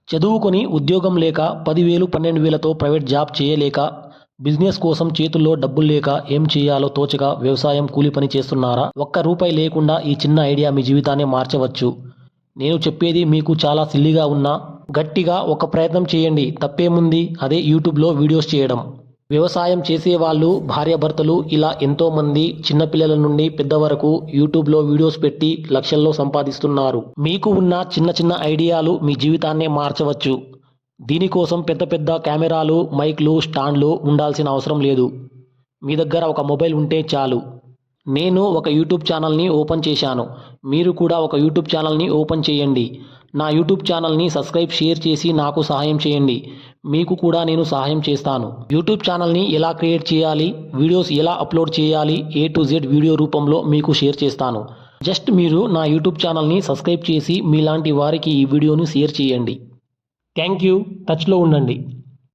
చదువుకొని ఉద్యోగం లేక 10,000 12,000తో ప్రైవేట్ జాబ్ చేయలేక బిజినెస్ కోసం చేతుల్లో డబ్బులు లేక ఏం చేయాలో తోచక వ్యవసాయం కూలి పని చేస్తున్నారా? ఒక్క రూపాయి లేకుండా ఈ చిన్న ఐడియా మీ జీవితాన్ని మార్చవచ్చు. నేను చెప్పేది మీకు చాలా సిల్లీగా ఉన్నా గట్టిగా ఒక ప్రయత్నం చేయండి. తప్పేముంది? అదే యూట్యూబ్లో వీడియోస్ చేయడం. వ్యవసాయం చేసేవాళ్ళు భార్యాభర్తలు ఇలా ఎంతోమంది చిన్నపిల్లల నుండి పెద్ద వరకు యూట్యూబ్లో వీడియోస్ పెట్టి లక్షల్లో సంపాదిస్తున్నారు. మీకు ఉన్న చిన్న చిన్న ఐడియాలు మీ జీవితాన్నే మార్చవచ్చు. దీనికోసం పెద్ద పెద్ద కెమెరాలు, మైక్లు, స్టాండ్లు ఉండాల్సిన అవసరం లేదు. మీ దగ్గర ఒక మొబైల్ ఉంటే చాలు. నేను ఒక యూట్యూబ్ ఛానల్ని ఓపెన్ చేశాను. మీరు కూడా ఒక యూట్యూబ్ ఛానల్ని ఓపెన్ చేయండి. నా యూట్యూబ్ ఛానల్ని సబ్స్క్రైబ్, షేర్ చేసి నాకు సహాయం చేయండి. మీకు కూడా నేను సహాయం చేస్తాను. యూట్యూబ్ ఛానల్ని ఎలా క్రియేట్ చేయాలి, వీడియోస్ ఎలా అప్లోడ్ చేయాలి, A to Z వీడియో రూపంలో మీకు షేర్ చేస్తాను. జస్ట్ మీరు నా యూట్యూబ్ ఛానల్ని సబ్స్క్రైబ్ చేసి మీలాంటి వారికి ఈ వీడియోను షేర్ చేయండి. Thank you. టచ్లో ఉండండి.